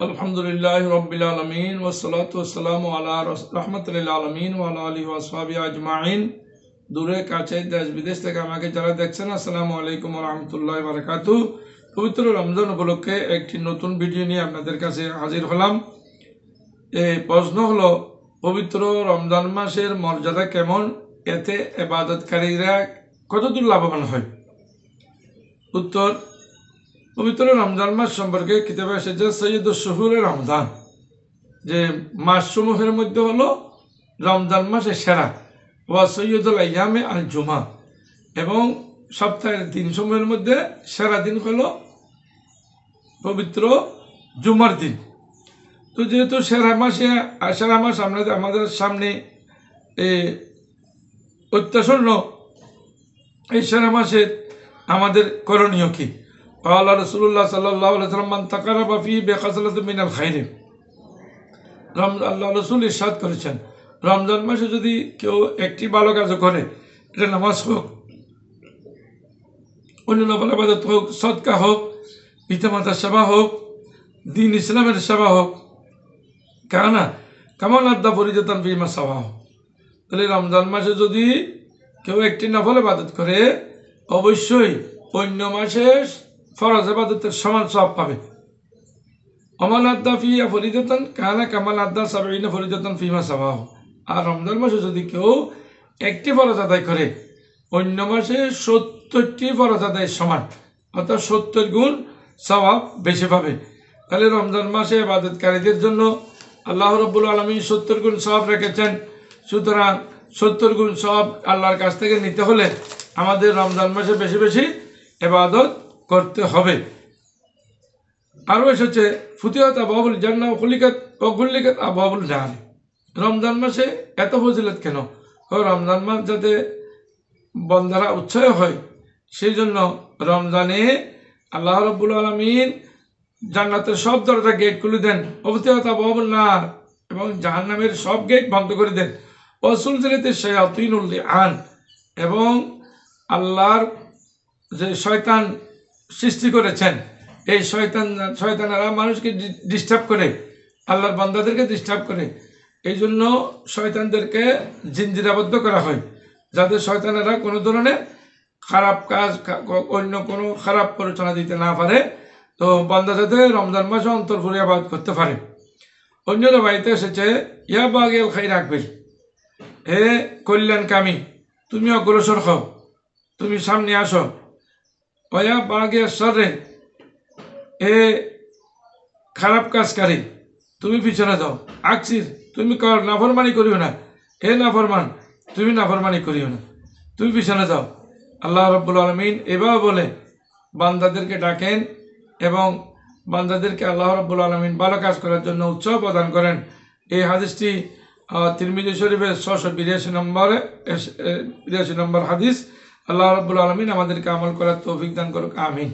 আলহামদুলিল্লাহ রব্বিল আলামিন ওয়াসসালাতু ওয়াসসালামু আলা রাহমাতুল আলামিন ওয়া আলা আলিহি ওয়া আসহাবিহি আজমাইন। দূরে কাছে দেশ বিদেশ থেকে আমাকে যারা দেখছেন, আসসালামু আলাইকুম ওয়া রাহমাতুল্লাহি ওয়া বারাকাতুহু। পবিত্র রমজান উপলক্ষে একটি নতুন ভিডিও নিয়ে আপনাদের কাছে হাজির হলাম। এই প্রশ্ন হলো, পবিত্র রমজান মাসের মর্যাদা কেমন? এতে ইবাদতকারীরা কতদূর লাভবান হয়? উত্তর, পবিত্র রমজান মাস সম্পর্কে কিতাবে এসেছে সৈয়দুশ শুহুরে রমজান, যে মাসসমূহের মধ্যে হলো রমজান মাসে সেরা, ওয়া সৈয়দুল আইয়ামে আল জুমা, এবং সপ্তাহের দিনসমূহের মধ্যে সেরা দিন হলো পবিত্র জুমার দিন। তো যেহেতু সেরা মাস আমাদের সামনে অত্যাসন্ন, এই সেরা মাসের আমাদের করণীয় কি? আল্লাহ রাসূলুল্লাহ সাল্লাল্লাহু আলাইহি ওয়াসাল্লাম মান তাকারাবা ফি বিখাসলাতিন মিনাল খাইর, আল্লাহ রাসূল ইরশাদ করেছেন, রমজান মাসে যদি কেউ একটি ভালো কাজ করে, এটা নামাজ হোক, অন্যান্য ইবাদত হোক, সদকা হোক, পিতামাতার সেবা হোক, দ্বীন ইসলামের সেবা হোক, কামাল আদা ফরিদাতান ফিমা সাওয়াহ, তাহলে রমজান মাসে যদি কেউ একটি নফল ইবাদত করে, অবশ্যই অন্য মাসে ফরজ ইবাদতের সমান সওয়াব পাবে। কামাল আদা ফিয়া ফরিদাতান কামাল আদা সাবঈনা ফরিদাতান ফিমা সাওয়াহ। আর রমজান মাসে যদি কেউ একটি ফরজ আদায় করে, অন্য মাসে 70টি ফরজ আদায়ের সমান, অর্থাৎ 70 গুণ সওয়াব বেশি পাবে। তাহলে রমজান মাসে ইবাদতকারীদের জন্য আল্লাহ রাব্বুল আলামিন 70 গুণ সওয়াব রেখেছেন। সুতরাং 70 গুণ সওয়াব আল্লাহর কাছ থেকে নিতে হলে আমাদের রমজান মাসে বেশি বেশি ইবাদত করতে হবে। আরও এসেছে, ফুতিহাত আবওয়াবুল জান্নাহ ওয়া গুল্লিকাত আবওয়াবুল জাহান। রমজান মাসে এত ফজিলত কেন? রমজান মাস যাতে বন্দারা উৎসাহ হয়, সেই জন্য রমজানে আল্লাহ রাব্বুল আলামিন জান্নাতের সব দরজা গেট খুলে দেন, ফুতিহাত আবওয়াবুন নার, এবং জাহান্নামের সব গেট বন্ধ করে দেন। ওয়া সুলসিলাতিশ শায়াতিনুল লিআন, এবং আল্লাহর যে শয়তান সৃষ্টি করেছেন, এই শয়তানেরা মানুষকে ডিস্টার্ব করে, আল্লাহর বান্দাদেরকে ডিস্টার্ব করে। এই জন্য শয়তানদেরকে জিঞ্জিরাবদ্ধ করা হয়, যাতে শয়তানেরা কোনো ধরনের খারাপ কাজ, অন্য কোনো খারাপ প্ররোচনা দিতে না পারে। তো বান্দা যাতে রমজান মাসে অন্তরপুরে ইবাদত করতে পারে। অন্য বাড়িতে এসেছে, ইয়া বাগিল খাইর আকবিল, হে কল্যাণকামী, তুমি অগ্রসর হও, তুমি সামনে আসো। ওয়া বাগিল শররে, এ খারাপ কাজকারী, তুমি পিছনে যাও। আকসির, তুমি নাফরমানি করিও না, হে নাফরমান, তুমি নাফরমানি করিও না, তুমি পিছনে যাও। আল্লাহ রাব্বুল আলামিন এভাবে বলে বান্দাদেরকে ডাকেন, এবং বান্দাদেরকে আল্লাহ রাব্বুল আলামিন ভালো কাজ করার জন্য উৎসাহ প্রদান করেন। এই হাদিসটি তিরমিজি শরীফের 682 নম্বর হাদিস। আল্লাহ রাব্বুল আলামিন আমাদেরকে আমল করার তৌফিক দান করুক, আমিন।